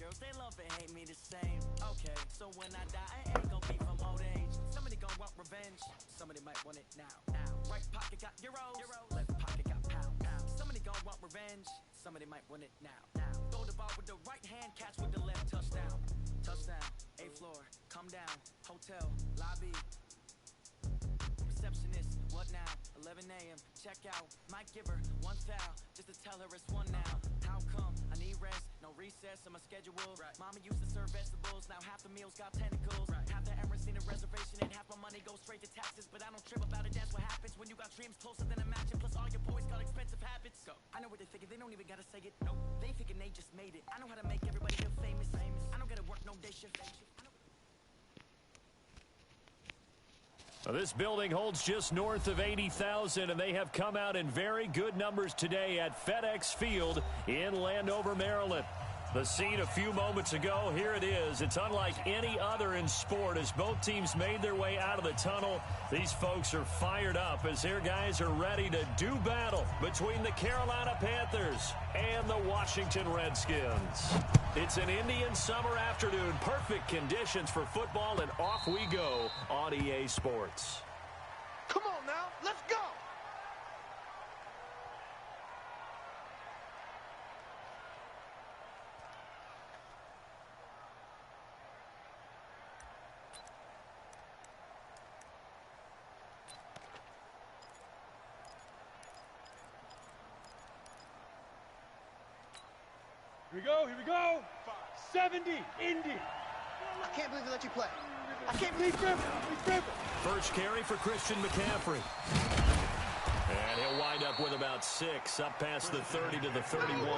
girls, they love and hate me the same. Okay, so when I die, I ain't gonna be from old age. Somebody gonna want revenge, somebody might want it now. Right pocket got euros, left pocket got pounds. Somebody gonna want revenge, somebody might want it now. Throw the ball with the right hand, catch with the left, touchdown. Touchdown, 8th floor, come down, hotel, lobby. Receptionist, what now? 11 a.m., check out. Might give her one foul, just to tell her it's one now. How come? I need rest, no recess on my schedule. Mama used to serve vegetables, now half the meals got tentacles. Half the Emirates need a reservation and half my money goes straight to taxes. But I don't trip about it, that's what happens when you got dreams closer than imagine. Plus all your boys got expensive habits. Go. I know what they're thinking, they don't even gotta say it. Nope. They thinking they just made it. I know how to make everybody feel famous. I don't gotta work no day shift. This building holds just north of 80,000, and they have come out in very good numbers today at FedEx Field in Landover, Maryland. The scene a few moments ago, here it is. It's unlike any other in sport as both teams made their way out of the tunnel. These folks are fired up as their guys are ready to do battle between the Carolina Panthers and the Washington Redskins. It's an Indian summer afternoon, perfect conditions for football, and off we go on EA Sports. Come on now, let's go! Here we go. 70, Indy. I can't believe they let you play. I can't believe Griffin. First carry for Christian McCaffrey. And he'll wind up with about 6, up past the 30 to the 31.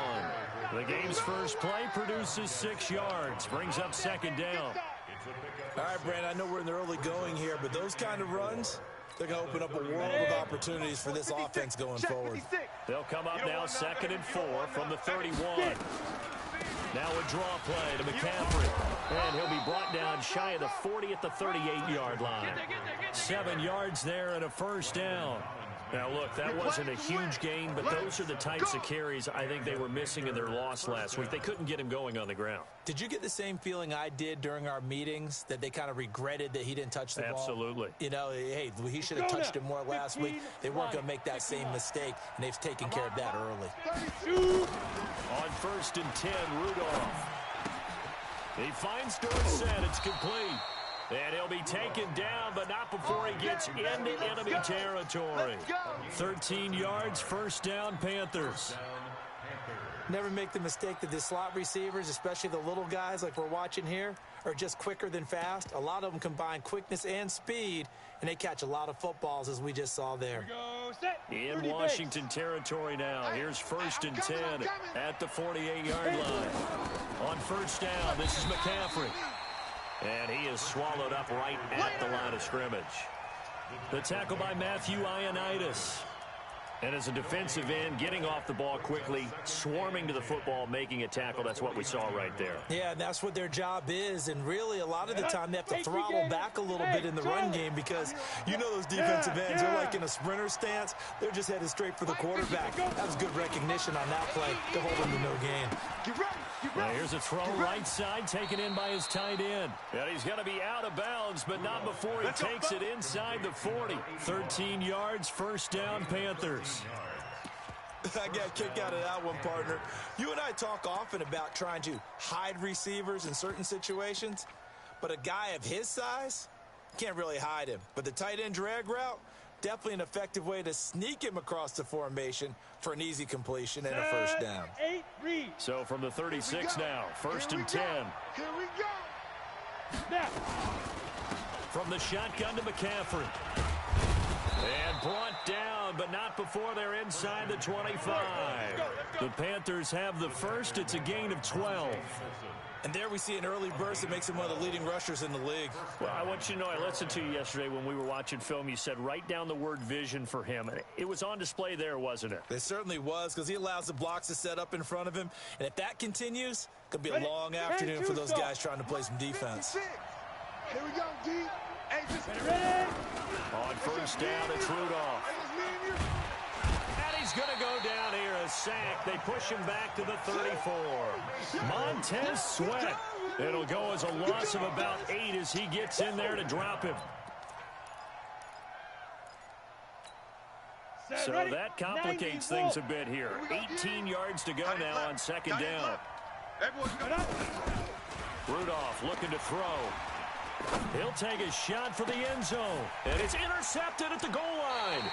The game's first play produces 6 yards, brings up second down. All right, Brandon, I know we're in the early going here, but those kind of runs, they're going to open up a world of opportunities for this offense going forward. They'll come up now 2nd and 4 from the 31. Now a draw play to McCaffrey. And he'll be brought down shy of the 40 at the 38-yard line. 7 yards there and a first down. Now, look, that wasn't a huge gain, but those are the types of carries I think they were missing in their loss last week. They couldn't get him going on the ground. Did you get the same feeling I did during our meetings, that they kind of regretted that he didn't touch the ball? Absolutely. You know, hey, he should have touched it more last week. They weren't going to make that same mistake, and they've taken care of that early. On 1st and 10, Rudolph. He finds Dorsett. It's complete. And he'll be taken down, but not before he gets into enemy territory. 13 yards, first down, Panthers. Never make the mistake that the slot receivers, especially the little guys like we're watching here, are just quicker than fast. A lot of them combine quickness and speed, and they catch a lot of footballs, as we just saw there. In Washington territory now. Here's 1st and 10 at the 48-yard line. On first down, this is McCaffrey. And he is swallowed up right at the line of scrimmage. The tackle by Matthew Ioannidis. And as a defensive end, getting off the ball quickly, swarming to the football, making a tackle. That's what we saw right there. Yeah, and that's what their job is. And really, a lot of the time, they have to throttle back a little bit in the run game because you know those defensive ends, they're like in a sprinter stance. They're just headed straight for the quarterback. That was good recognition on that play to hold them to no gain. Now here's a throw right side, taken in by his tight end. And he's going to be out of bounds, but not before he takes it inside the 40. 13 yards, first down, Panthers. I got a kick out of that one, partner. You and I talk often about trying to hide receivers in certain situations, but a guy of his size can't really hide him. But the tight end drag route, definitely an effective way to sneak him across the formation for an easy completion and a first down. So from the 36 now, 1st and 10. Here we go. Snap. From the shotgun to McCaffrey. And brought down, but not before they're inside the 25. The Panthers have the first. It's a gain of 12. And there we see an early burst that makes him one of the leading rushers in the league. Well, I want you to know, I listened to you yesterday when we were watching film. You said write down the word vision for him. It was on display there, wasn't it? It certainly was, because he allows the blocks to set up in front of him. And if that continues, it could be a long afternoon for those guys trying to play some defense. Here we go, D. On first down, it's Rudolph. And he's going to go down here a sack. They push him back to the 34. Montez Sweat. It'll go as a loss of about 8 as he gets in there to drop him. So that complicates things a bit here. 18 yards to go now on second down. Rudolph looking to throw. He'll take a shot for the end zone. And it's intercepted at the goal line.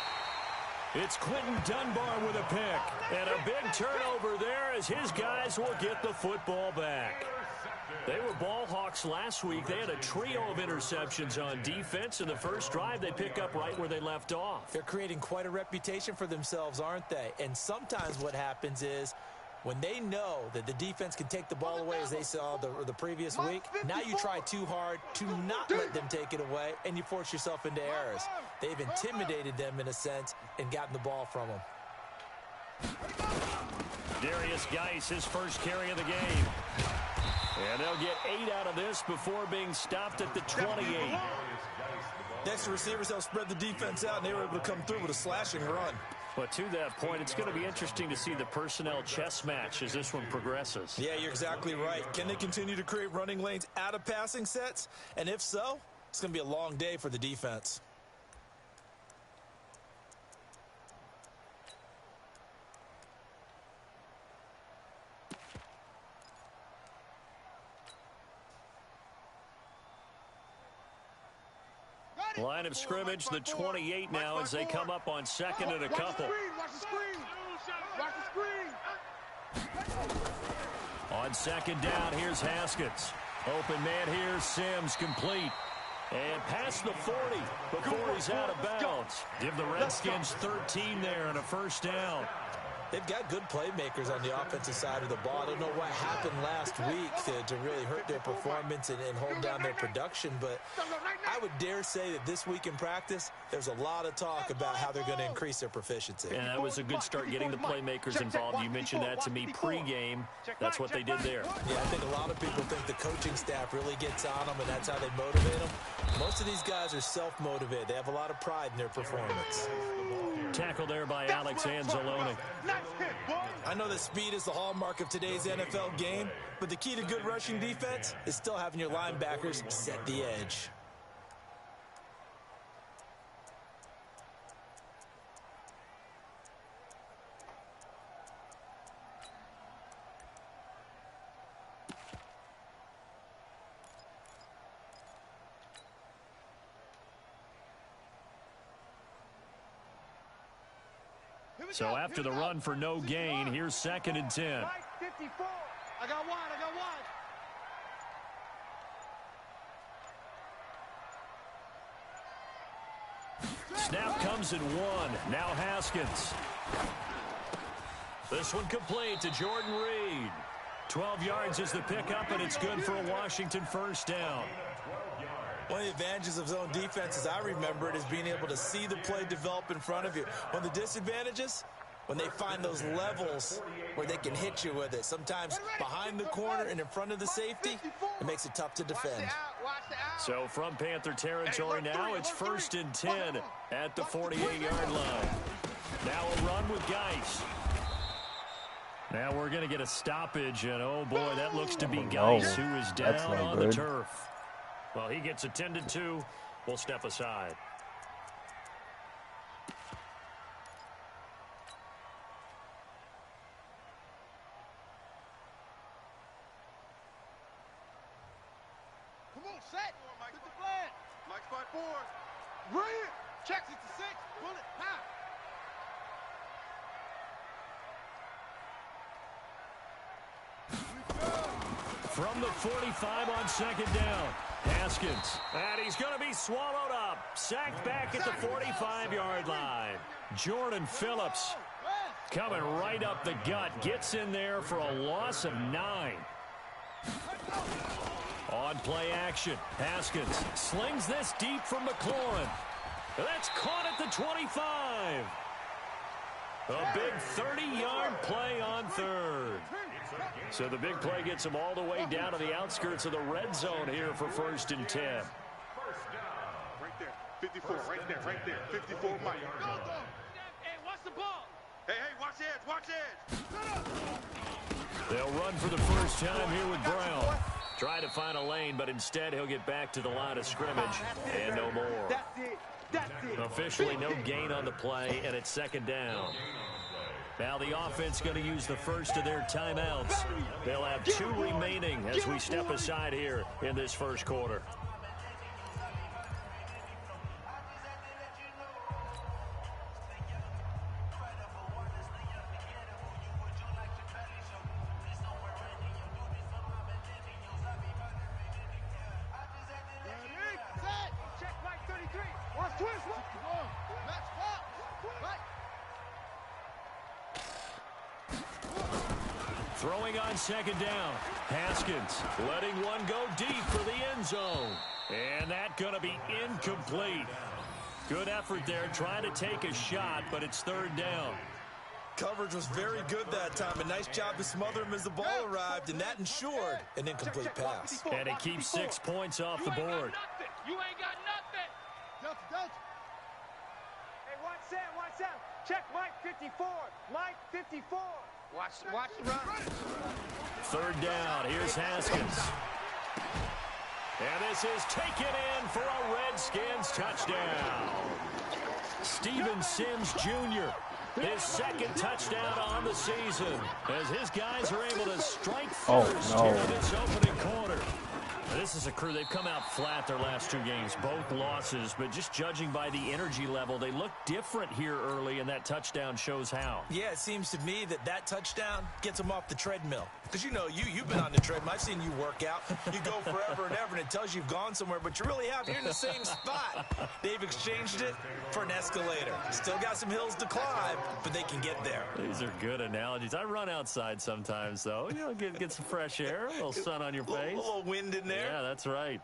It's Quentin Dunbar with a pick. And a big turnover there as his guys will get the football back. They were ball hawks last week. They had a trio of interceptions on defense. In the first drive, they pick up right where they left off. They're creating quite a reputation for themselves, aren't they? And sometimes what happens is when they know that the defense can take the ball away, as they saw the previous week, now you try too hard to not let them take it away, and you force yourself into errors. They've intimidated them in a sense and gotten the ball from them. Darius Geis, his first carry of the game. And they'll get 8 out of this before being stopped at the 28. Next, the receivers helped spread the defense out, and they were able to come through with a slashing run. But to that point, it's going to be interesting to see the personnel chess match as this one progresses. Yeah, you're exactly right. Can they continue to create running lanes out of passing sets? And if so, it's going to be a long day for the defense. Line of scrimmage, the 28 now as they come up on second and a couple. Watch the screen. Watch the screen. On second down, here's Haskins. Open man here, Sims complete. And past the 40 before he's out of bounds. Give the Redskins 13 there and a first down. They've got good playmakers on the offensive side of the ball. I don't know what happened last week to really hurt their performance and hold down their production, but I would dare say that this week in practice, there's a lot of talk about how they're going to increase their proficiency. And that was a good start getting the playmakers involved. You mentioned that to me pregame. That's what they did there. Yeah, I think a lot of people think the coaching staff really gets on them, and that's how they motivate them. Most of these guys are self-motivated. They have a lot of pride in their performance. Tackle there by Alex Anzalone. I know that speed is the hallmark of today's NFL game, but the key to good rushing defense is still having your linebackers set the edge. So after the run for no gain, here's second and 10. I got one. Snap comes in 1. Now Haskins. This one complete to Jordan Reed. 12 yards is the pickup, and it's good for a Washington first down. One of the advantages of zone defense, as I remember it, is being able to see the play develop in front of you. One of the disadvantages, when they find those levels where they can hit you with it. Sometimes behind the corner and in front of the safety, it makes it tough to defend. So from Panther territory now, it's first and 10 at the 48-yard line. Now a run with Geis. Now we're going to get a stoppage, and oh boy, that looks to be Geis, who is down on the turf. Well, he gets attended to. We'll step aside. Come on, set. Get the flag. Mike's 5-4. Brilliant. Checks it to 6. Pull it. High. From the 45 on second down, Haskins. And he's going to be swallowed up. Sacked back at the 45-yard line. Jordan Phillips coming right up the gut. Gets in there for a loss of 9. On play action, Haskins slings this deep from McLaurin. That's caught at the 25. A big 30-yard play on third. So the big play gets him all the way down to the outskirts of the red zone here for first and 10. Right there. 54. Right there. 54, Mike. Go. Hey, watch the ball. Hey, watch Watch edge, watch edge. They'll run for the first time here with Brown. Try to find a lane, but instead he'll get back to the line of scrimmage and no more. That's it. That's it. Officially no gain on the play, and it's second down. Now the offense going to use the first of their timeouts. They'll have 2 remaining as we step aside here in this first quarter. Throwing on second down. Haskins letting one go deep for the end zone. And that going to be incomplete. Good effort there trying to take a shot, but it's third down. Coverage was very good that time. A nice job to smother him as the ball arrived, and that ensured an incomplete pass. And it keeps 6 points off the board. You ain't got nothing. Hey, watch that. Check Mike 54. Mike 54. Watch the run. Third down. Here's Haskins. And this is taken in for a Redskins touchdown. Steven Sims Jr., his second touchdown on the season, as his guys are able to strike first here in this opening quarter. This is a crew, they've come out flat their last 2 games, both losses, but just judging by the energy level, they look different here early, and that touchdown shows how. Yeah, it seems to me that touchdown gets them off the treadmill. Because, you've been on the treadmill. I've seen you work out. You go forever and ever, and it tells you you've gone somewhere, but you really have. You're in the same spot. They've exchanged it for an escalator. Still got some hills to climb, but they can get there. These are good analogies. I run outside sometimes, though. Get some fresh air, a little sun on your face. A little wind in there. Yeah, that's right.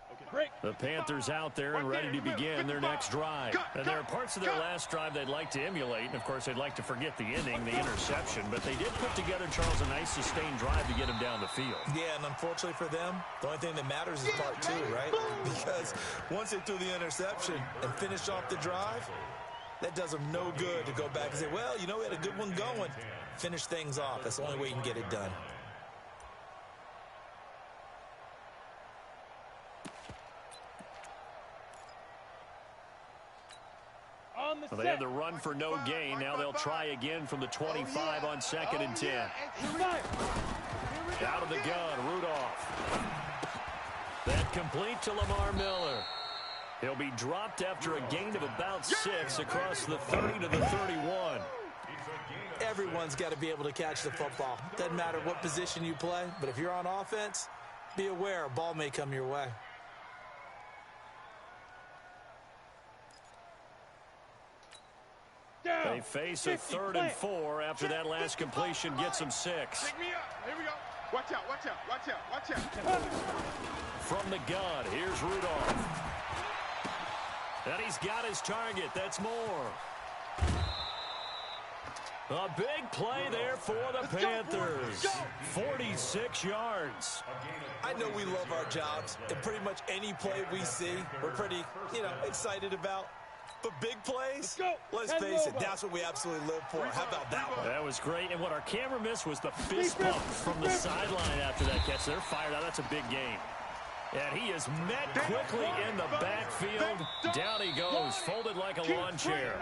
The Panthers out there and ready to begin their next drive. And there are parts of their last drive they'd like to emulate. And, of course, they'd like to forget the ending, the interception. But they did put together, Charles, a nice sustained drive to get him down the field. Yeah, and unfortunately for them, the only thing that matters is part 2, right? Because once they threw the interception and finished off the drive, that does them no good to go back and say, well, we had a good one going. Finish things off. That's the only way you can get it done. Well, they had the run for no gain. Now they'll try again from the 25 on 2nd and 10. Out of the gun, Rudolph. That complete to Lamar Miller. He'll be dropped after a gain of about 6 across the 30 to the 31. Everyone's got to be able to catch the football. Doesn't matter what position you play, but if you're on offense, be aware a ball may come your way. They face a 3rd and 4 after that last completion gets them 6. Pick me up. Here we go. Watch out. From the gun, here's Rudolph. And he's got his target. That's Moore. A big play there for the Panthers. 46 yards. I know we love our jobs, and pretty much any play we see, we're pretty, excited about. But big plays, let's face it, that's what we absolutely live for. How about that one? That was great. And what our camera missed was the fist pump from the sideline after that catch. They're fired out. That's a big game. And he is met quickly in the backfield. Down he goes, folded like a lawn chair.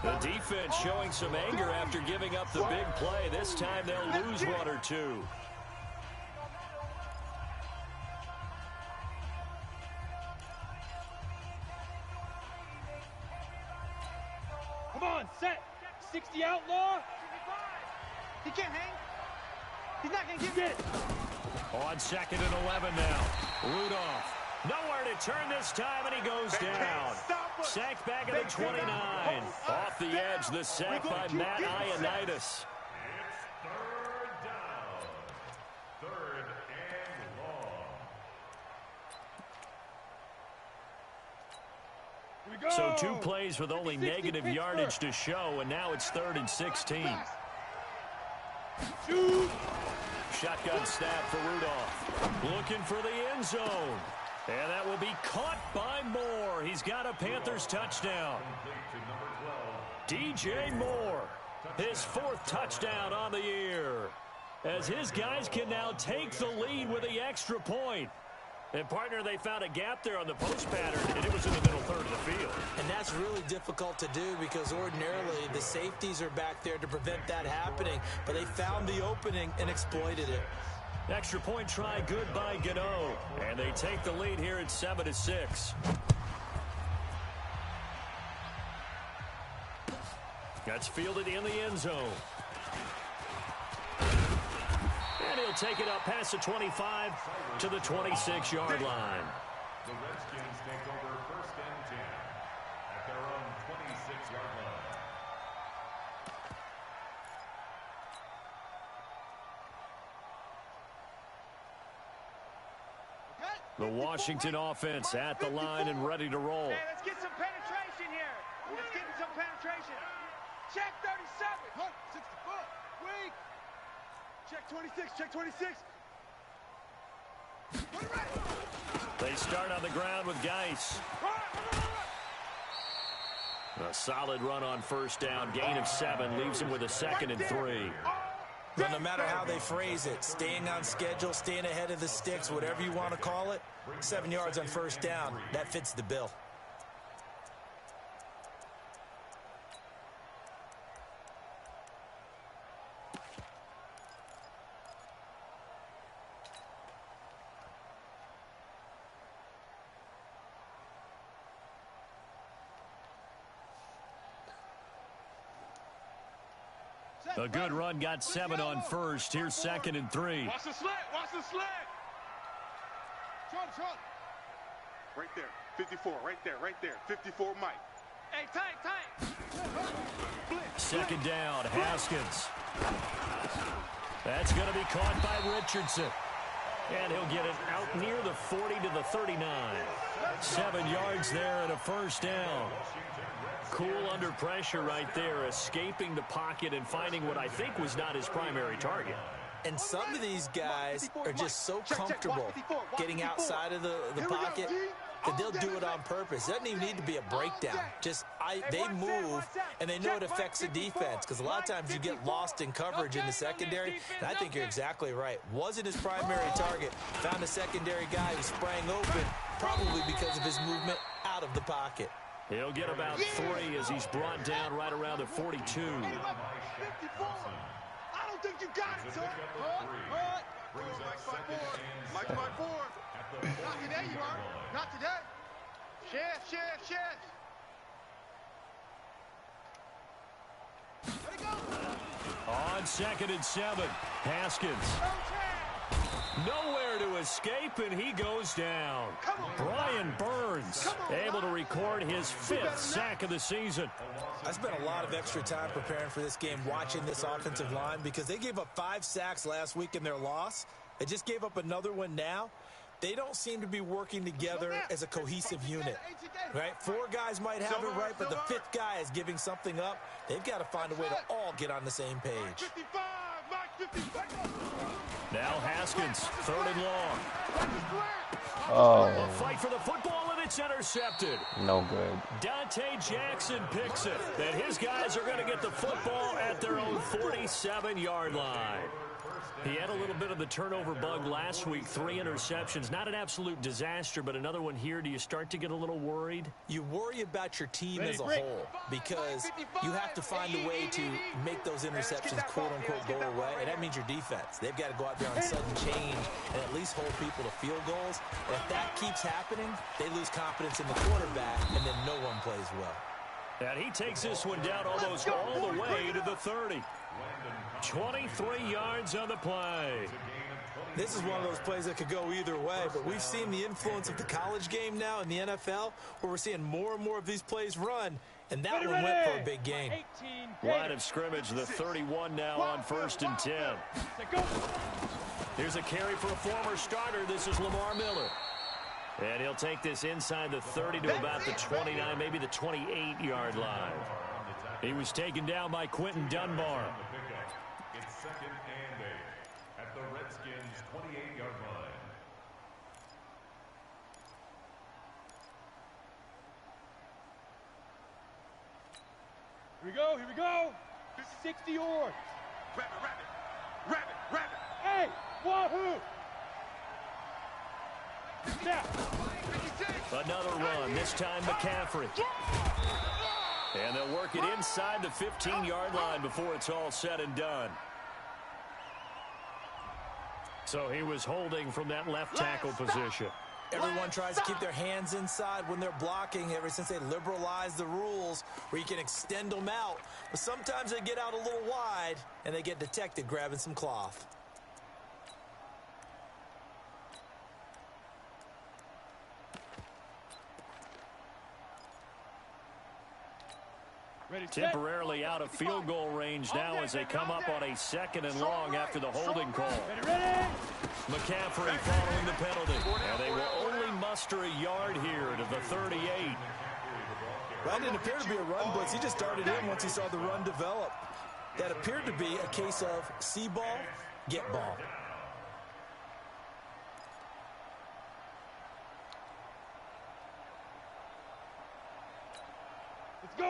The defense showing some anger after giving up the big play. This time they'll lose 1 or 2. Come on, set. 60 outlaw. He can't hang. He's not going to give it. On 2nd and 11 now. Rudolph. Nowhere to turn this time, and he goes down. Sacked back at the 29. Off the edge, the sack by Matt Ioannidis. So 2 plays with only negative yardage to show, and now it's 3rd and 16. Shotgun snap for Rudolph. Looking for the end zone. And that will be caught by Moore. He's got a Panthers touchdown. DJ Moore. His 4th touchdown on the year, as his guys can now take the lead with the extra point. And, partner, they found a gap there on the post pattern, and it was in the middle third of the field. And that's really difficult to do because ordinarily the safeties are back there to prevent that happening. But they found the opening and exploited it. Extra point try good by Gano. And they take the lead here at 7-6. That's fielded in the end zone. And he'll take it up past the 25 to the 26-yard line. The Redskins take over 1st and 10 at their own 26-yard line. The Washington offense at the line and ready to roll. Hey, let's get some penetration here. Let's get some penetration. Check 37. 64. Weak. Check 26. Check 26. They start on the ground with Geis. A solid run on 1st down. Gain of 7 leaves him with a 2nd and 3. Well, no matter how they phrase it, staying on schedule, staying ahead of the sticks, whatever you want to call it, 7 yards on 1st down, that fits the bill. A good run got 7 on 1st. Here's 2nd and 3. Watch the slant. Watch the slant. Sean. Right there. 54. Right there. Right there. 54 Mike. Hey, tight. 2nd down. Haskins. That's going to be caught by Richardson. And he'll get it out near the 40 to the 39. 7 yards there and a 1st down. Cool under pressure right there, escaping the pocket and finding what I think was not his primary target. And some of these guys are just so comfortable getting outside of the pocket that they'll do it on purpose. It doesn't even need to be a breakdown. They move, and they know it affects the defense because a lot of times you get lost in coverage in the secondary, and I think you're exactly right. Wasn't his primary target. Found a secondary guy who sprang open, probably because of his movement out of the pocket. He'll get about 3 as he's brought down right around the 42. 54. I don't think you got it, son. Mike 5-4. Not today, you are. Not today. Chef. Let it go. On 2nd and 7, Haskins. Nowhere to escape, and he goes down. Brian Burns able to record his 5th sack of the season. I spent a lot of extra time preparing for this game watching this offensive line because they gave up 5 sacks last week in their loss. They just gave up another one now. They don't seem to be working together as a cohesive unit, right? 4 guys might have it right, but the 5th guy is giving something up. They've got to find a way to all get on the same page. 55, Mike 55. Now Haskins, 3rd and long. Oh, A fight for the football, and it's intercepted. no good. Dante Jackson picks it. And his guys are going to get the football at their own 47-yard line. He had a little bit of the turnover bug last week, 3 interceptions. Not an absolute disaster, but another one here. Do you start to get a little worried? You worry about your team as a whole because you have to find a way to make those interceptions, quote-unquote, go away, and that means your defense. They've got to go out there on sudden change and at least hold people to field goals. And if that keeps happening, they lose confidence in the quarterback, and then no one plays well. And he takes this one down almost all the way to the 30. 23 yards on the play. This is one of those plays that could go either way, but we've seen the influence of the college game now in the NFL, where we're seeing more and more of these plays run, and that one went for a big gain. Line of scrimmage, the 31 now on 1st and 10. Here's a carry for a former starter. This is Lamar Miller. And he'll take this inside the 30 to about the 29, maybe the 28-yard line. He was taken down by Quentin Dunbar. It's 2nd and 8 at the Redskins' 28-yard line. Here we go. 60 yards. Rabbit. Hey, wahoo! Snap. Another run, this time McCaffrey. And they'll work it inside the 15-yard line before it's all said and done. So he was holding from that left tackle position. Everyone tries to keep their hands inside when they're blocking ever since they liberalized the rules where you can extend them out. But sometimes they get out a little wide and they get detected grabbing some cloth. Temporarily out of field goal range now as they come up on a 2nd and long after the holding call. McCaffrey following the penalty. And they will only muster a yard here to the 38. That didn't appear to be a run blitz. He just started in once he saw the run develop. That appeared to be a case of see ball, get ball.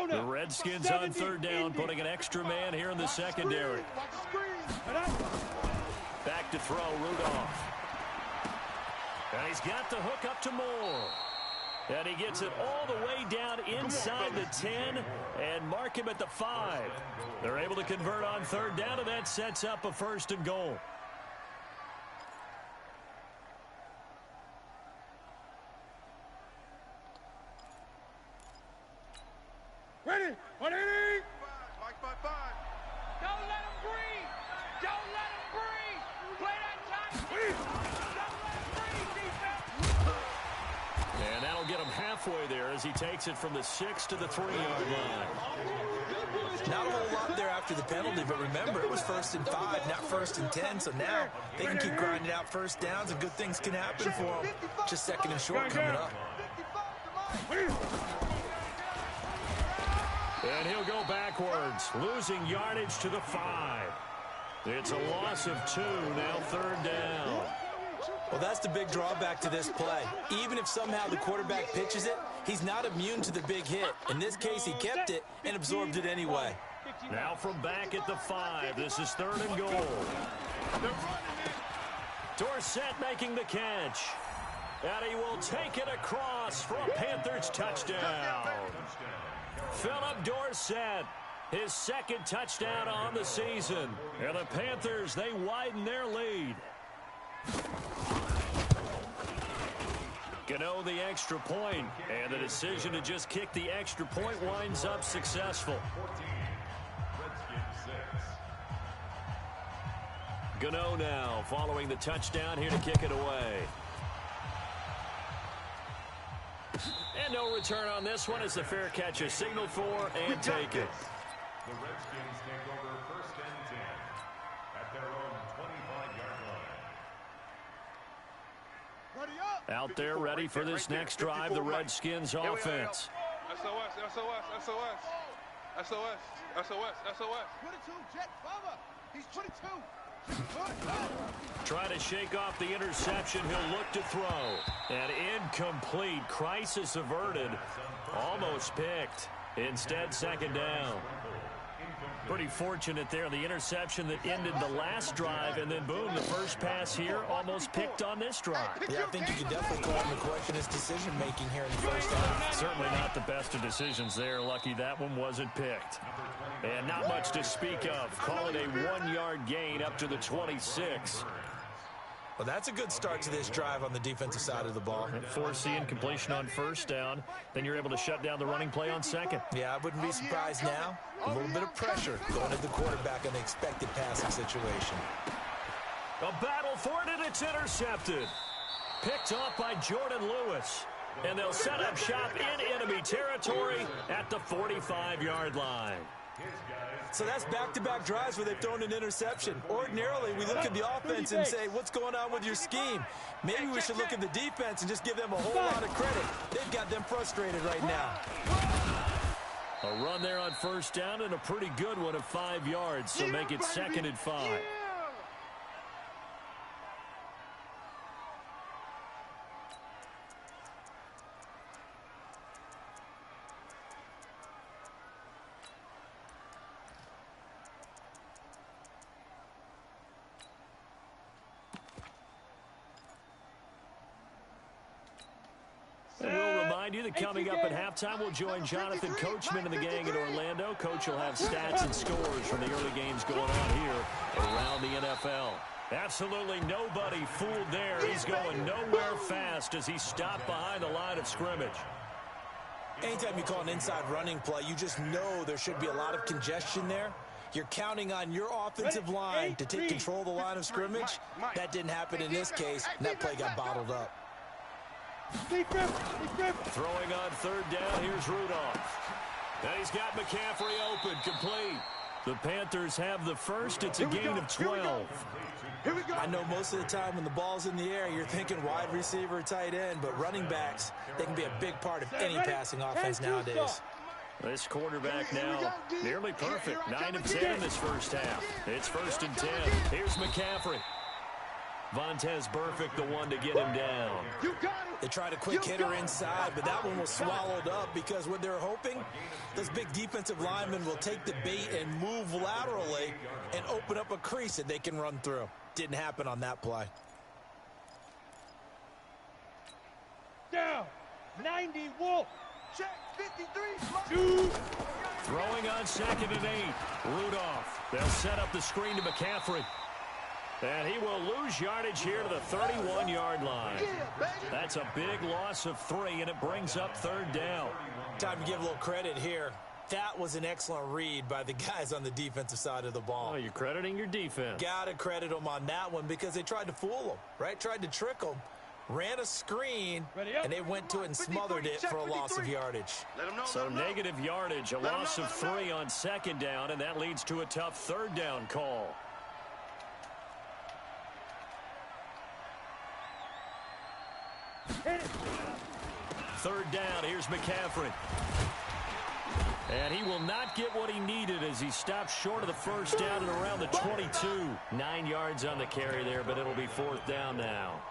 The Redskins on 3rd down, putting an extra man here in the secondary. Back to throw, Rudolph. And he's got the hook up to Moore. And he gets it all the way down inside the 10 and mark him at the 5. They're able to convert on 3rd down, and that sets up a 1st and goal. Ready? 180. Mike 5-5. Don't let him breathe. Don't let him breathe. Play that time. Don't let him breathe, defense. And that'll get him halfway there as he takes it from the 6 to the 3-yard line. Not a whole lot there after the penalty, but remember, it was 1st and 5, not 1st and 10, so now they can keep grinding out 1st downs and good things can happen for them. Just 2nd and short coming up. And he'll go backwards, losing yardage to the 5. It's a loss of 2, now 3rd down. Well, that's the big drawback to this play. Even if somehow the quarterback pitches it, he's not immune to the big hit. In this case, he kept it and absorbed it anyway. Now from back at the 5, this is 3rd and goal. Dorsett making the catch. And he will take it across for a Panthers touchdown. Philip Dorsett, his 2nd touchdown on the season. And the Panthers, they widen their lead. Gano the extra point, and the decision to just kick the extra point winds up successful. Gano now following the touchdown here to kick it away. And no return on this one as the fair catch is signaled for and taken. The Redskins take over 1st and 10 at their own 25-yard line. Ready up. Out there ready for this next drive, the Redskins offense. SOS. 22, jet cover. He's 22. Trying to shake off the interception, he'll look to throw. And incomplete, crisis averted, almost picked. Instead, 2nd down. Pretty fortunate there, the interception that ended the last drive, and then boom, the first pass here almost picked on this drive. Yeah, I think you could definitely call him the question his decision-making here in the 1st half. Certainly not the best of decisions there. Lucky that one wasn't picked. And not much to speak of. Call it a 1-yard gain up to the 26. Well, that's a good start to this drive on the defensive side of the ball. Forcing incompletion on 1st down. Then you're able to shut down the running play on 2nd. Yeah, I wouldn't be surprised now. A little bit of pressure going at the quarterback on the expected passing situation. A battle for it, and it's intercepted. Picked off by Jordan Lewis. And they'll set up shop in enemy territory at the 45-yard line. So that's back-to-back drives where they've thrown an interception. Ordinarily, we look at the offense and say, what's going on with your scheme? Maybe we should look at the defense and just give them a whole lot of credit. They've got them frustrated right now. A run there on 1st down and a pretty good one of 5 yards, so make it 2nd and 5. And we'll remind you that coming up at halftime, we'll join Jonathan Coachman and the gang in Orlando. Coach will have stats and scores from the early games going on here around the NFL. Absolutely nobody fooled there. He's going nowhere fast as he stopped behind the line of scrimmage. Anytime you call an inside running play, you just know there should be a lot of congestion there. You're counting on your offensive line to take control of the line of scrimmage. That didn't happen in this case, and that play got bottled up. Throwing on third down, here's Rudolph. And he's got McCaffrey open, complete. The Panthers have the first. It's a gain of 12. I know most of the time when the ball's in the air, you're thinking wide receiver, tight end, but running backs, they can be a big part of any passing offense nowadays. This quarterback now nearly perfect. 9 of 10 in this first half. It's 1st and 10. Here's McCaffrey. Vontaze Burfict, the one to get him down. They tried a quick hitter inside, but that one was swallowed up because what they're hoping, those big defensive linemen will take the bait and move laterally and open up a crease that they can run through. Didn't happen on that play. Down. 90 Wolf. Check 53. Throwing on 2nd and 8. Rudolph. They'll set up the screen to McCaffrey. And he will lose yardage here to the 31-yard line. That's a big loss of 3, and it brings up 3rd down. Time to give a little credit here. That was an excellent read by the guys on the defensive side of the ball. Oh, you're crediting your defense. Got to credit them on that one because they tried to fool them, right? Tried to trick them. Ran a screen, and they went to it and smothered it for a loss of yardage. So negative yardage, a loss of 3 on 2nd down, and that leads to a tough 3rd down call. Third down, here's McCaffrey. And he will not get what he needed as he stops short of the first down at around the 22. 9 yards on the carry there, but it'll be 4th down now.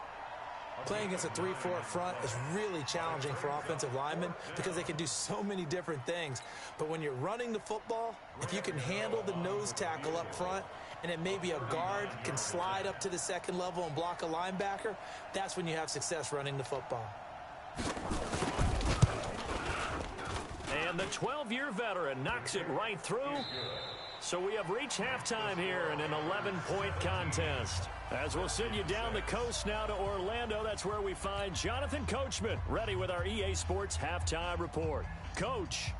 Playing against a 3-4 front is really challenging for offensive linemen because they can do so many different things. But when you're running the football, if you can handle the nose tackle up front, and then maybe a guard can slide up to the 2nd level and block a linebacker, that's when you have success running the football. And the 12-year veteran knocks it right through. So we have reached halftime here in an 11-point contest. As we'll send you down the coast now to Orlando, that's where we find Jonathan Coachman, ready with our EA Sports Halftime Report. Coach.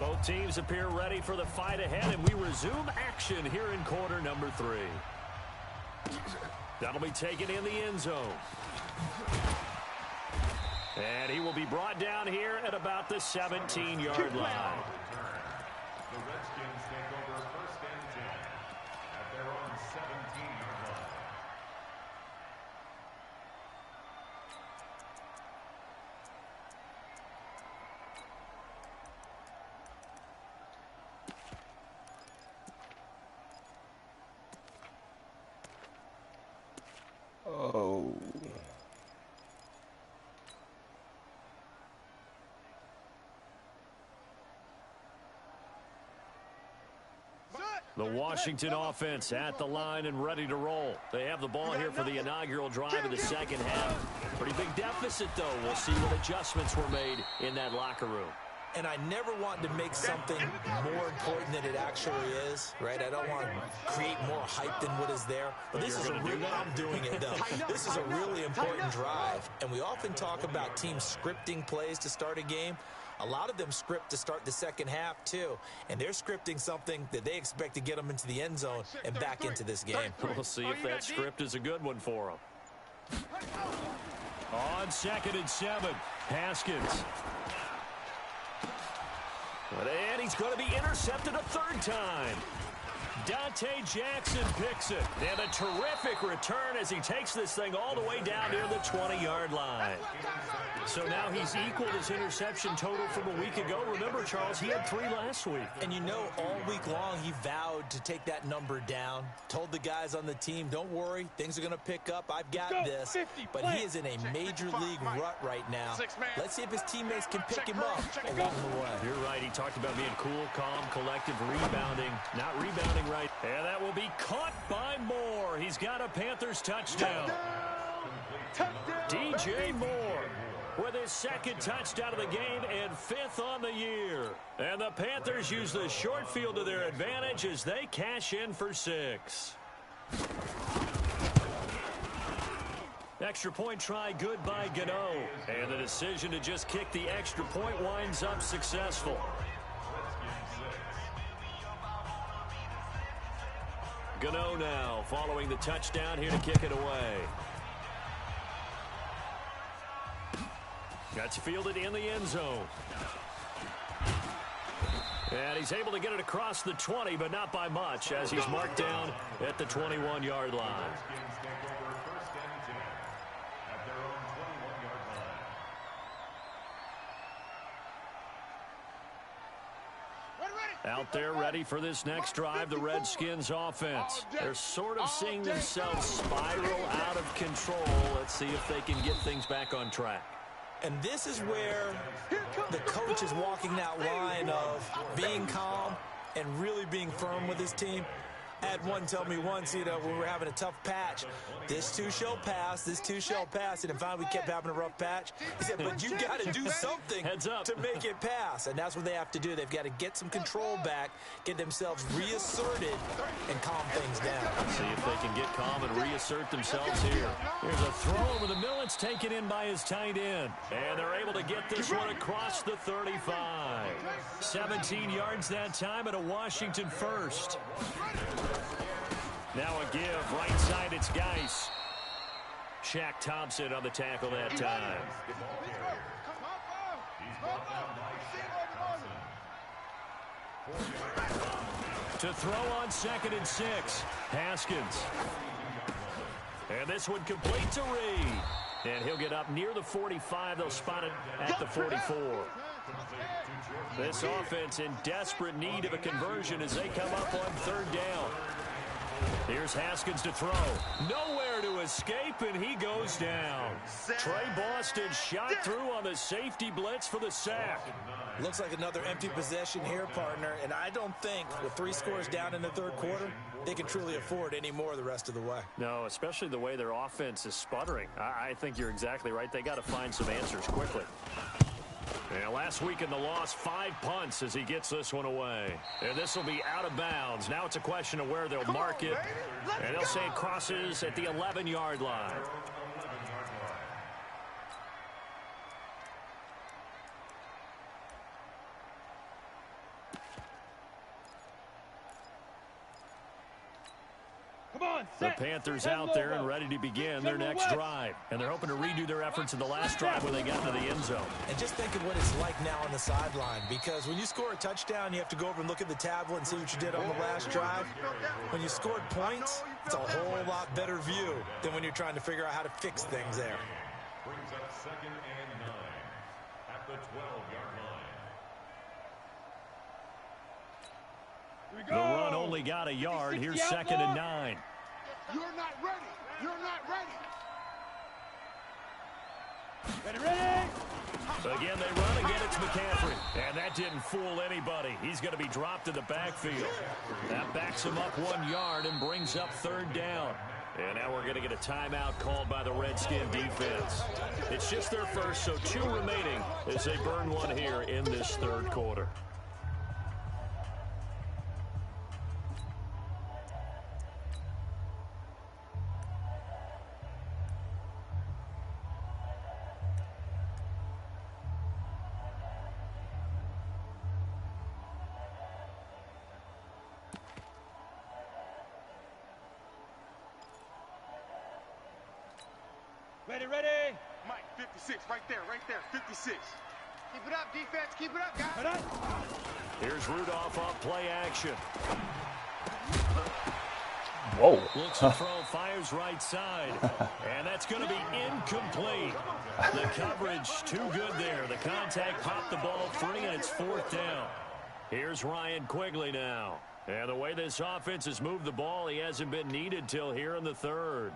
Both teams appear ready for the fight ahead, and we resume action here in quarter number 3. That'll be taken in the end zone. And he will be brought down here at about the 17-yard line. The Redskins take over 1st and 10 at their own 17-yard line. Oh. The Washington offense at the line and ready to roll. They have the ball here for the inaugural drive of the second half. Pretty big deficit, though. We'll see what adjustments were made in that locker room. And I never want to make something more important than it actually is, right? I don't want to create more hype than what is there. But this is a real, I'm doing it, though. This is a really important drive. And we often talk about teams scripting plays to start a game. A lot of them script to start the second half, too. And they're scripting something that they expect to get them into the end zone and back into this game. We'll see if that script is a good one for them. On 2nd and 7, Haskins. And he's going to be intercepted a 3rd time. Dante Jackson picks it. And a terrific return as he takes this thing all the way down near the 20-yard line. So now he's equaled his interception total from a week ago. Remember, Charles, he had 3 last week. And you know, all week long he vowed to take that number down. Told the guys on the team, don't worry, things are going to pick up. I've got this. But he is in a major league rut right now. Let's see if his teammates can pick him up along the way. You're right. He talked about being cool, calm, collective, rebounding. Not rebounding right. And that will be caught by Moore. He's got a Panthers touchdown. DJ Moore with his second touchdown of the game and 5th on the year. And the Panthers use the short field to their advantage as they cash in for 6. Extra point try good by Gano. And the decision to just kick the extra point winds up successful. Gano now following the touchdown here to kick it away. That's fielded in the end zone. And he's able to get it across the 20, but not by much, as he's marked down at the 21-yard line. Out there ready for this next drive, the Redskins offense. They're sort of seeing themselves spiral out of control. Let's see if they can get things back on track. And this is where the coach is walking that line of being calm and really being firm with his team. I had one tell me once, when we were having a tough patch, this too shall pass, this too shall pass. And finally we kept having a rough patch. He said, but you got to do something to make it pass. And that's what they have to do. They've got to get some control back, get themselves reasserted, and calm things down. See if they can get calm and reassert themselves here. Here's a throw over the middle. It's taken in by his tight end. And they're able to get this one across the 35. 17 yards that time and a Washington first. Now a give, right side, it's Geis. Shaq Thompson on the tackle that time. To throw on 2nd and 6, Haskins. And this one complete to Reed. And he'll get up near the 45. They'll spot it at the 44. This offense in desperate need of a conversion as they come up on 3rd down. Here's Haskins to throw. Nowhere to escape, and he goes down. Trey Boston shot through on the safety blitz for the sack. Looks like another empty possession here, partner, and I don't think with 3 scores down in the 3rd quarter, they can truly afford any more the rest of the way. No, especially the way their offense is sputtering. I think you're exactly right. They got to find some answers quickly. And last week in the loss, 5 punts as he gets this one away. And this will be out of bounds. Now it's a question of where they'll mark it. And they'll say it crosses at the 11-yard line. The Panthers out there and ready to begin their next drive. And they're hoping to redo their efforts in the last drive when they got into the end zone. And just think of what it's like now on the sideline, because when you score a touchdown, you have to go over and look at the tablet and see what you did on the last drive. When you scored points, it's a whole lot better view than when you're trying to figure out how to fix things there. Brings up 2nd and 9 at the 12-yard line. The run only got a yard. Here's 2nd and 9. You're not ready. You're not ready. Ready? Again, they run. Again, it's McCaffrey. And that didn't fool anybody. He's going to be dropped in the backfield. That backs him up 1 yard and brings up 3rd down. And now we're going to get a timeout called by the Redskin defense. It's just their first, so 2 remaining as they burn one here in this 3rd quarter. Ready? Mike, 56, right there, 56. Keep it up, defense, keep it up, guys. Here's Rudolph off play action. Whoa. Looks to throw, fires right side. And that's going to be incomplete. The coverage too good there. The contact popped the ball free, and it's 4th down. Here's Ryan Quigley now. And the way this offense has moved the ball, he hasn't been needed till here in the 3rd.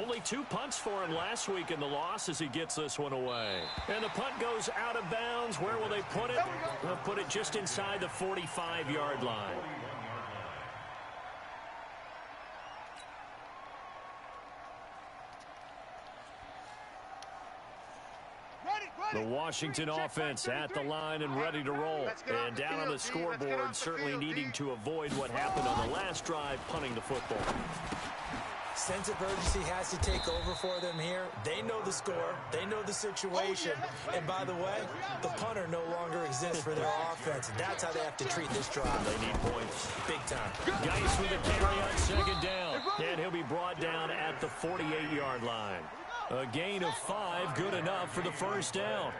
Only 2 punts for him last week in the loss as he gets this one away. And the punt goes out of bounds. Where will they put it? They'll put it just inside the 45-yard line. The Washington offense at the line and ready to roll. And down on the scoreboard, certainly needing to avoid what happened on the last drive, punting the football. Sense of urgency has to take over for them here. They know the score. They know the situation. And by the way, the punter no longer exists for their offense. That's how they have to treat this drive. They need points. Big time. Geis with a carry on second down. And he'll be brought down at the 48-yard line. A gain of 5, good enough for the first down.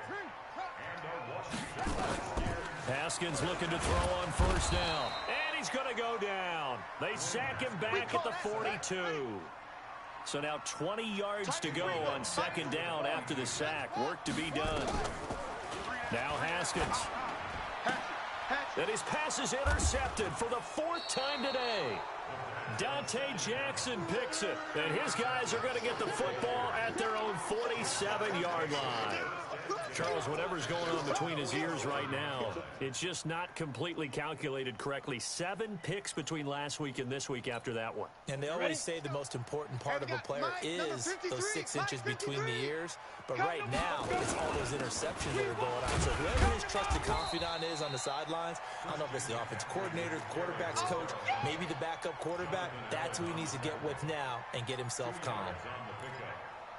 Haskins looking to throw on first down. And he's going to go down. They sack him back at the 42. So now 20 yards to go on second down after the sack. Work to be done. Now Haskins. And his pass is intercepted for the 4th time today. Dante Jackson picks it, and his guys are going to get the football at their own 47-yard line. Charles, whatever's going on between his ears right now, it's just not completely calculated correctly. 7 picks between last week and this week after that one. And they always say the most important part of a player is those 6 inches between the ears. But right now, it's all those interceptions that are going on. So whoever his trusted confidant is on the sidelines, I don't know if it's the offensive coordinator, the quarterback's coach, maybe the backup quarterback, that's who he needs to get with now and get himself calm.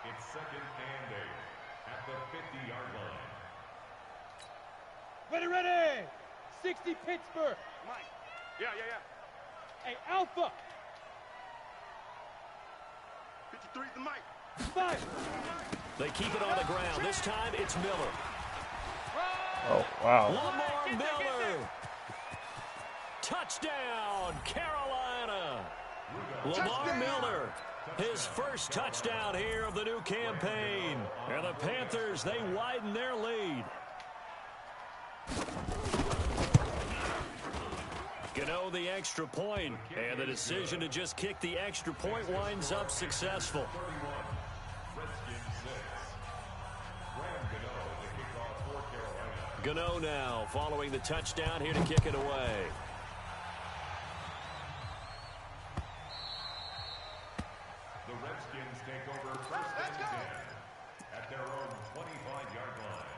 It's 2nd and 8 at the 50-yard line. Ready. 60 Pittsburgh. Mike. Yeah. Hey, Alpha. 53's the Mike. 5. They keep it on the ground. This time it's Miller. Oh, wow. Lamar Miller. Touchdown, Carolina. Lamar Miller, his first touchdown here of the new campaign. And the Panthers, they widen their lead. Gano the extra point, and the decision to just kick the extra point winds up successful. Gano now following the touchdown here to kick it away. The Redskins take over 1st and 10 at their own 25-yard line.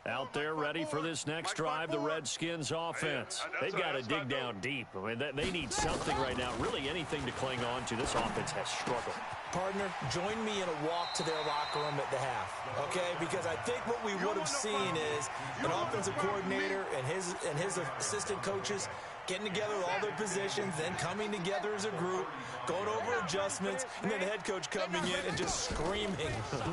Out there ready for this next drive, the Redskins offense. They've got to dig down deep. I mean, they need something right now, really anything to cling on to. This offense has struggled. Partner, join me in a walk to their locker room at the half, okay? Because I think what we would have seen is an offensive coordinator and his assistant coaches getting together all their positions, then coming together as a group, going over adjustments, and then the head coach coming in and just screaming,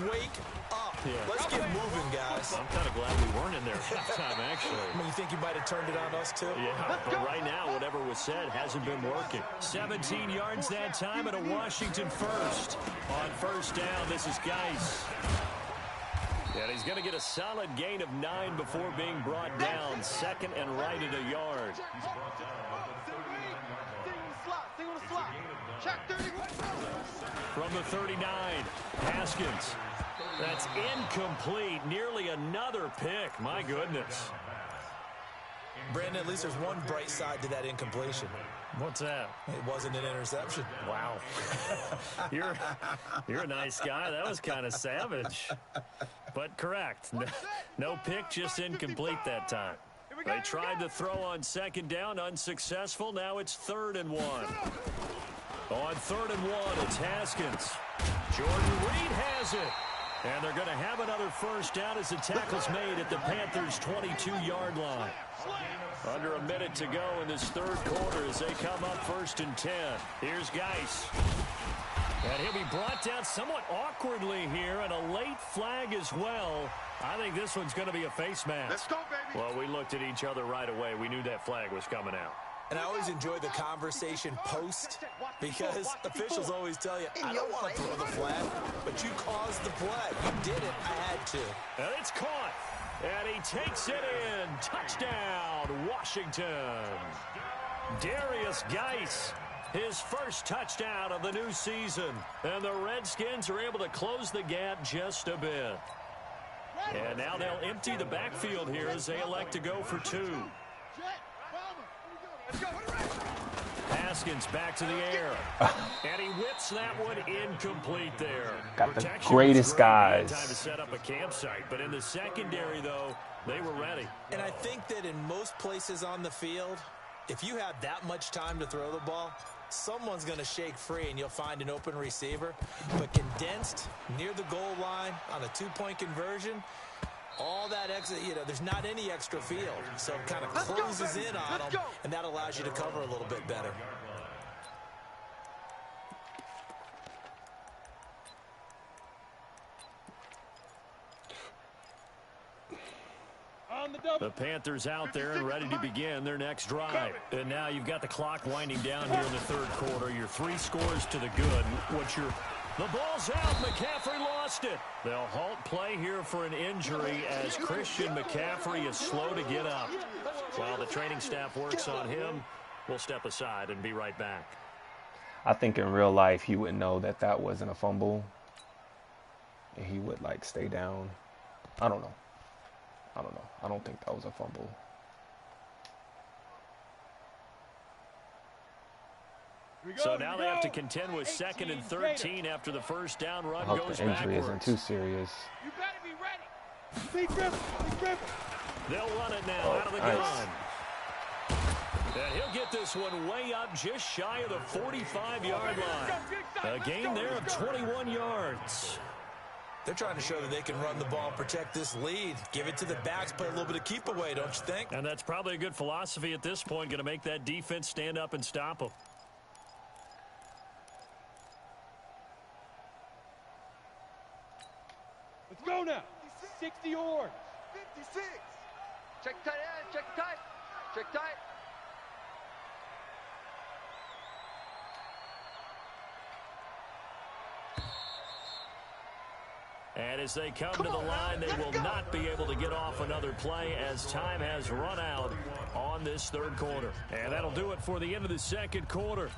wake up. Yeah. Let's get moving, guys. I'm kind of glad we weren't in there halftime, actually. I mean, you think you might have turned it on us, too? Yeah, but right now, whatever was said hasn't been working. 17 yards that time and a Washington first. On first down, this is Geis. And he's going to get a solid gain of 9 before being brought down. 2nd and right at a yard. From the 39, Haskins. That's incomplete. Nearly another pick. My goodness. Brandon, at least there's one bright side to that incompletion. What's that? It wasn't an interception. Wow. You're a nice guy. That was kind of savage. But correct. No pick, just incomplete that time. They tried to throw on second down, unsuccessful. Now it's 3rd and 1. On 3rd and 1, it's Haskins. Jordan Reed has it. And they're going to have another first down as the tackle's made at the Panthers' 22-yard line. Under a minute to go in this 3rd quarter as they come up 1st and 10. Here's Geis. And he'll be brought down somewhat awkwardly here, and a late flag as well. I think this one's going to be a face mask. Let's go, baby. Well, we looked at each other right away. We knew that flag was coming out. And I always enjoy the conversation post because officials always tell you, I don't want to throw the flag, but you caused the play. You did it. I had to. And it's caught. And he takes it in. Touchdown, Washington. Darius Geis, his first touchdown of the new season. And the Redskins are able to close the gap just a bit. And now they'll empty the backfield here as they elect to go for two. Haskins back to the air. And he whips that one incomplete there. Got the greatest guys. Time to set up a campsite. But in the secondary, though, they were ready. And I think that in most places on the field, if you have that much time to throw the ball, someone's going to shake free and you'll find an open receiver. But condensed near the goal line on a two-point conversion, all that extra, there's not any extra field. So it kind of closes in on them, and that allows you to cover a little bit better. The Panthers out there and ready to begin their next drive. And now you've got the clock winding down here in the third quarter. Your 3 scores to the good. The ball's out. McCaffrey lost it. They'll halt play here for an injury as Christian McCaffrey is slow to get up. While the training staff works on him, we'll step aside and be right back. I think in real life he would know that that wasn't a fumble. And he would, stay down. I don't know. I don't think that was a fumble. So now they have to contend with 2nd and 13 after the first down run goes backwards. I hope the injury isn't too serious. You better be ready. They'll run it now out of the gun. And he'll get this one way up just shy of the 45-yard line. A gain there of 21 yards. They're trying to show that they can run the ball and protect this lead. Give it to the backs, play a little bit of keep away, don't you think? And that's probably a good philosophy at this point, going to make that defense stand up and stop them. Let's go now. 60 yards. 56. Check tight end. Check tight. Check tight. And as they come to the line, they will not be able to get off another play as time has run out on this third quarter. And that'll do it for the end of the second quarter.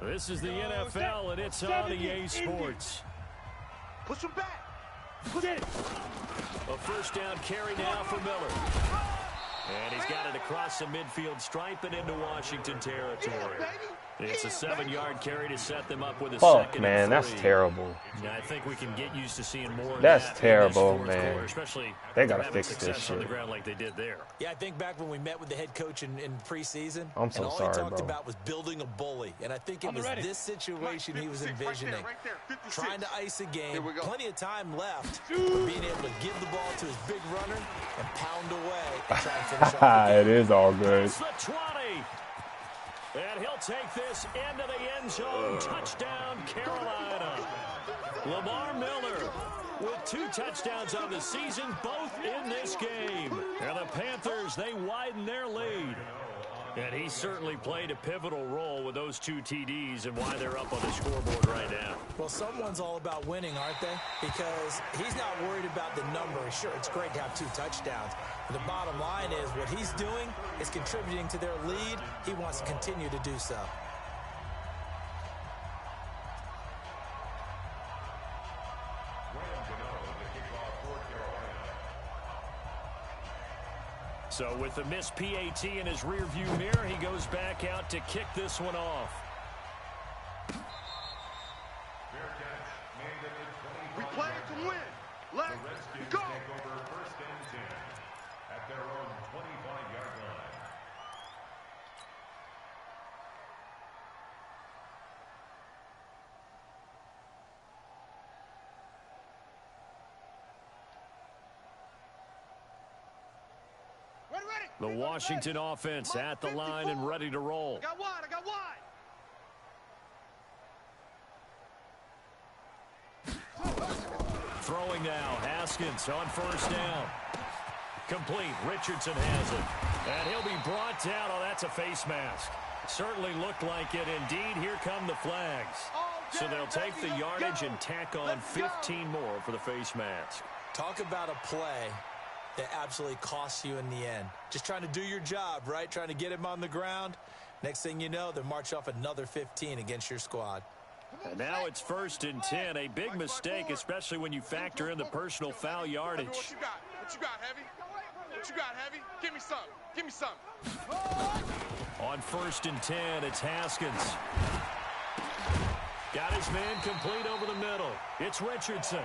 This is the NFL, and it's on EA Sports. Push him back. A first down carry now for Miller. And he's got it across the midfield stripe and into Washington territory. It's a 7-yard carry to set them up with a second man, and 3. that's terrible. Yeah, I think we can get used to seeing more of that's that terrible, in this man. Quarter, especially they got to having fix this success on the shit. ground like they did there. Yeah, I think back when we met with the head coach in preseason, I'm so and all sorry, he talked bro. about was building a bully. And I think it was this situation he was envisioning. Trying to ice a game, plenty of time left, but being able to give the ball to his big runner and pound away and try and finish off the game. It is all good. It's the 20. And he'll take this into the end zone. Touchdown, Carolina. Lamar Miller with 2 touchdowns on the season, both in this game. And the Panthers, they widen their lead. And he certainly played a pivotal role with those 2 TDs and why they're up on the scoreboard right now. Well, someone's all about winning, aren't they? Because he's not worried about the number. Sure, it's great to have 2 touchdowns. But the bottom line is what he's doing is contributing to their lead. He wants to continue to do so. So with the missed PAT in his rearview mirror, he goes back out to kick this one off. We play to win. Let's go. Take over 1st and 10 at their own 25-yard line. The Washington offense at the line and ready to roll. I got wide. Throwing now, Haskins on first down. Complete, Richardson has it. And he'll be brought down. Oh, that's a face mask. Certainly looked like it. Indeed, here come the flags. So they'll take the yardage and tack on 15 more for the face mask. Talk about a play that absolutely costs you in the end. Just trying to do your job, right? Trying to get him on the ground. Next thing you know, they'll march off another 15 against your squad. And now it's 1st and 10. A big mistake, especially when you factor in the personal foul yardage. What you got? What you got, Heavy? What you got, Heavy? Give me something. Give me something. On 1st and 10, it's Haskins. Got his man complete over the middle. It's Richardson.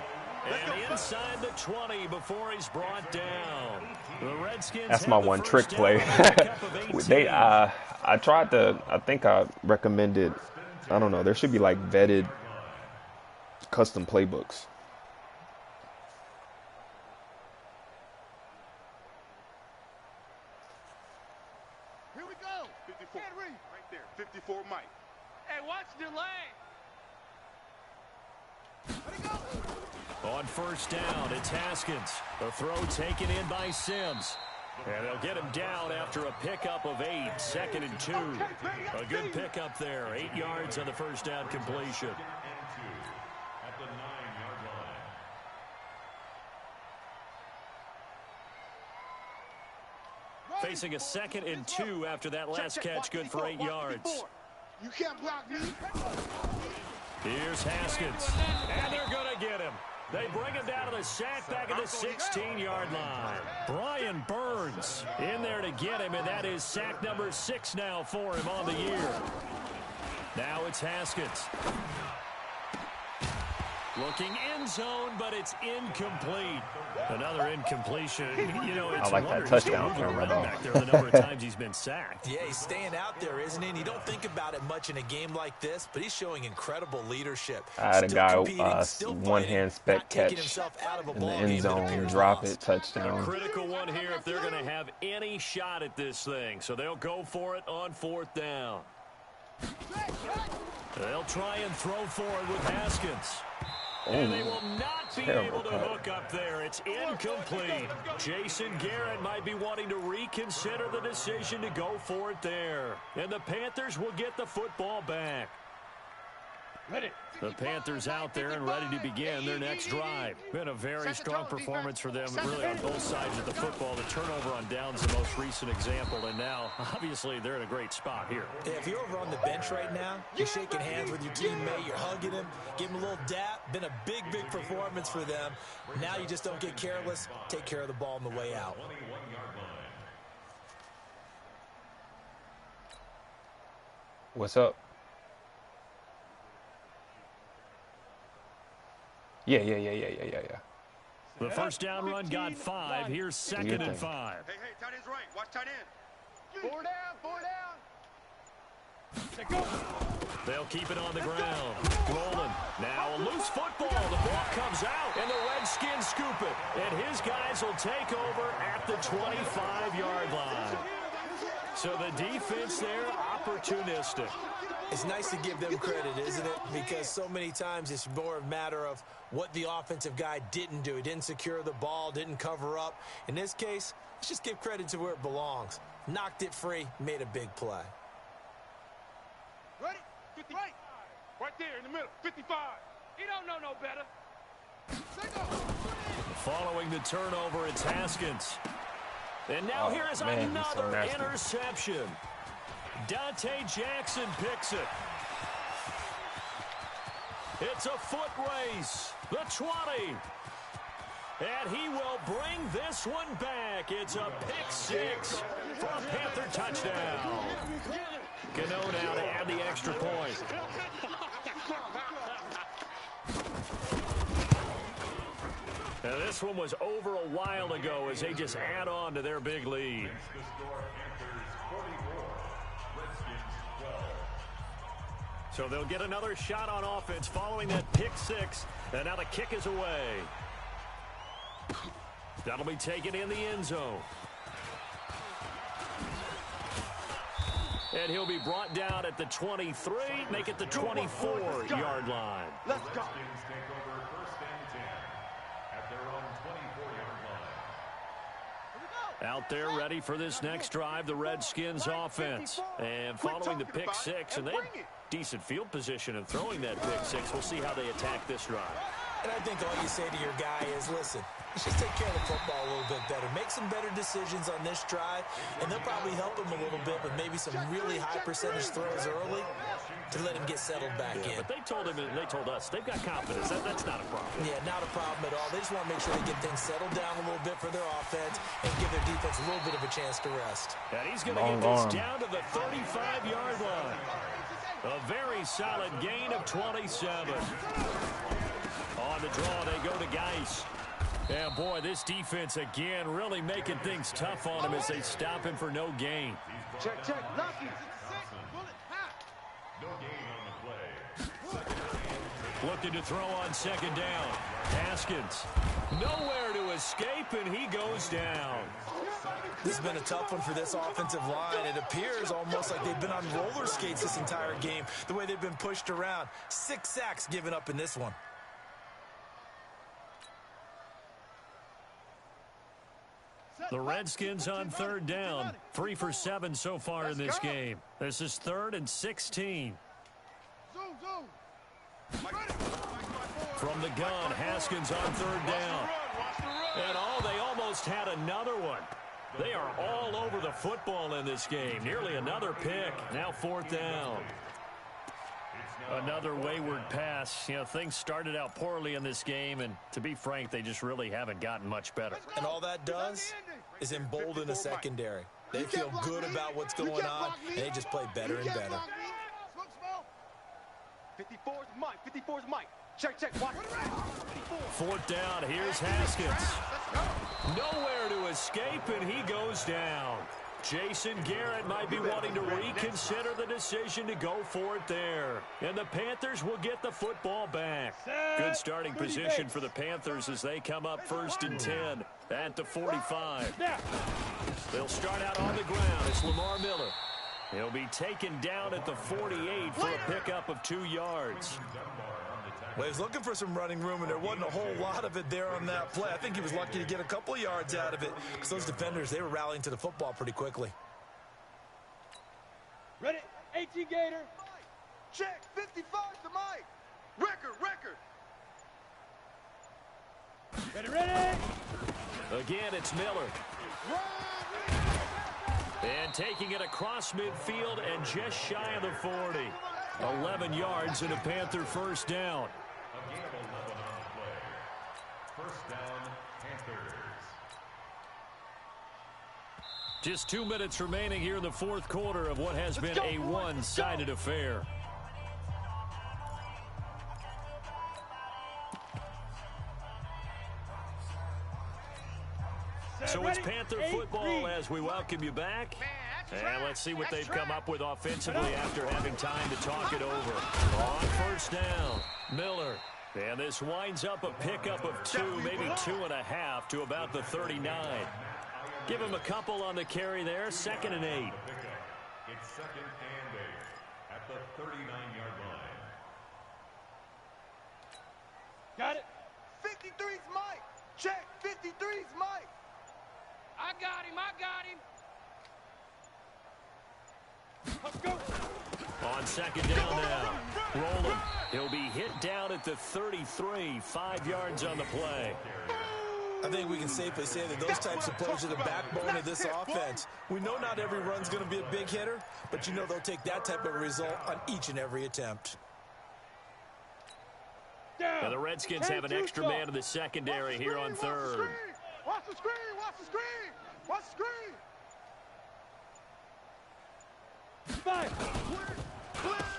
And inside the 20 before he's brought down. The Redskins. That's my one trick play. I tried to, I think I recommended, I don't know, there should be like vetted custom playbooks. Here we go. 54. Right there. 54 Mike. Hey, watch the lane. On 1st down, it's Haskins. The throw taken in by Sims. And they'll get him down after a pickup of 8, 2nd and 2. A good pickup there, 8 yards on the 1st down completion. At the 9-yard line. Facing a 2nd and 2 after that last catch, good for 8 yards. You can't block me. Here's Haskins. And they're going to get him. They bring him down to the sack back at the 16-yard line. Brian Burns in there to get him, and that is sack number 6 now for him on the year. Now it's Haskins. Looking end zone, but it's incomplete. Another incompletion. You know, it's I like that touchdown from running back there. The number of times he's been sacked. Yeah, he's staying out there, isn't he? And you don't think about it much in a game like this, but he's showing incredible leadership. I had a guy one-hand fighting, spec catch in the end zone, drop it, touchdown. A critical one here if they're going to have any shot at this thing. So they'll go for it on 4th down. They'll try and throw for it with Haskins. And they will not be able to hook up there. It's incomplete. Jason Garrett might be wanting to reconsider the decision to go for it there. And the Panthers will get the football back. The Panthers out there and ready to begin their next drive. Been a very strong performance for them, really on both sides of the football. The turnover on downs the most recent example, and now, obviously, they're in a great spot here. Yeah, if you're over on the bench right now, you're shaking hands with your teammate, you're hugging him, give him a little dap. Been a big, big performance for them. Now you just don't get careless. Take care of the ball on the way out. What's up? Yeah. The 1st down run got 5. Here's 2nd and 5. Hey, tight end's right. Watch tight end. 4 down, 4 down. They'll keep it on the ground. Rolling. Now a loose football. The ball comes out, and the Redskins scoop it. And his guys will take over at the 25-yard line. So the defense there, opportunistic. It's nice to give them credit, isn't it? Because so many times it's more a matter of what the offensive guy didn't do. He didn't secure the ball, didn't cover up. In this case, let's just give credit to where it belongs. Knocked it free, made a big play. Ready? 50. Right there in the middle. 55. He don't know no better. Following the turnover, it's Haskins. And now here is another interception. Dante Jackson picks it. It's a foot race. The 20. And he will bring this one back. It's a pick 6 for a Panther touchdown. Cano now to add the extra point. Now this one was over a while ago as they just add on to their big lead. So they'll get another shot on offense following that pick 6. And now the kick is away. That'll be taken in the end zone. And he'll be brought down at the 23, make it the 24-yard line. Let's go. Out there ready for this next drive, the Redskins offense. And following the pick 6, and they have decent field position and throwing that pick 6. We'll see how they attack this drive. And I think all you say to your guy is, listen, let's just take care of the football a little bit better. Make some better decisions on this drive, and they'll probably help him a little bit with maybe some really high percentage throws early to let him get settled back in. But they told us they've got confidence. That's not a problem. Yeah, not a problem at all. They just want to make sure they get things settled down a little bit for their offense and give their defense a little bit of a chance to rest. And he's going to get this down to the 35-yard line. A very solid gain of 27. On the draw, they go to Geis. And, boy, this defense, again, really making things tough on him as they stop him for no gain. Check. Lucky. No gain on the play. Looking to throw on second down. Haskins, nowhere to escape, and he goes down. This has been a tough one for this offensive line. It appears almost like they've been on roller skates this entire game, the way they've been pushed around. 6 sacks given up in this one. The Redskins on third down. 3 for 7 so far in this game. This is 3rd and 16. From the gun, Haskins on third down. And they almost had another one. They are all over the football in this game. Nearly another pick. Now 4th down. Another wayward pass. You know, things started out poorly in this game, and to be frank, they just really haven't gotten much better. And all that does is embolden the secondary. They feel good about what's going on, and they just play better and better. 54's Mike. Check. Watch. 4th down. Here's Haskins. Nowhere to escape, and he goes down. Jason Garrett might be wanting to reconsider the decision to go for it there. And the Panthers will get the football back. Good starting position for the Panthers as they come up 1st and 10 at the 45. They'll start out on the ground. It's Lamar Miller. He'll be taken down at the 48 for a pickup of 2 yards. Well, he was looking for some running room, and there wasn't a whole lot of it there on that play. I think he was lucky to get a couple of yards out of it because those defenders, they were rallying to the football pretty quickly. Ready? 18 Gator. Check. 55 to Mike. Record. Ready. Again, it's Miller. And taking it across midfield and just shy of the 40. 11 yards and a Panther 1st down. A gain of 11 on the play. 1st down, Panthers. Just 2 minutes remaining here in the 4th quarter of what has been a one-sided affair. So it's Panther football as we welcome you back. And let's see what they've come up with offensively after having time to talk it over. On 1st down, Miller. And this winds up a pickup of 2, maybe 2.5 to about the 39. Give him a couple on the carry there. 2nd and 8. It's 2nd and 8 at the 39-yard line. Got it. 53's Mike. Check. 53's Mike. I got him. Let's go. On 2nd down now. Rolling. He'll be hit down at the 33. 5 yards on the play. I think we can safely say that those types of plays are the backbone of this offense. We know not every run's going to be a big hitter, but you know they'll take that type of result on each and every attempt. Now the Redskins have an extra man in the secondary here on 3rd. Watch the screen.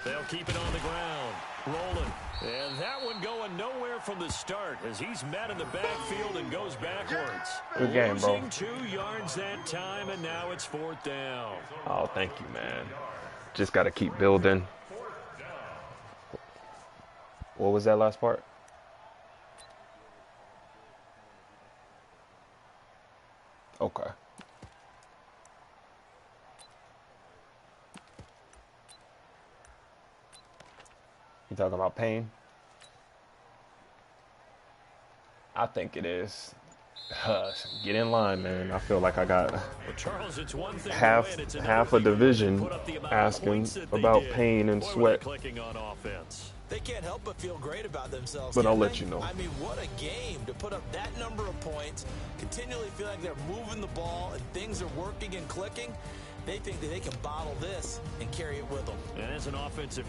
They'll keep it on the ground. Rolling. And that one going nowhere from the start as he's met in the backfield and goes backwards. Good game, bro. Losing 2 yards that time, and now it's 4th down. Oh, thank you, man. Just got to keep building. What was that last part? Okay. You talking about pain? I think it is. Get in line, man. I feel like I got Charles, it's one thing half a division asking about pain and sweat. Clicking on offense. They can't help but feel great about themselves. But I'll can let they? you know. I mean, what a game to put up that number of points, continually feel like they're moving the ball and things are working and clicking. They think that they can bottle this and carry it with them. And as an offensive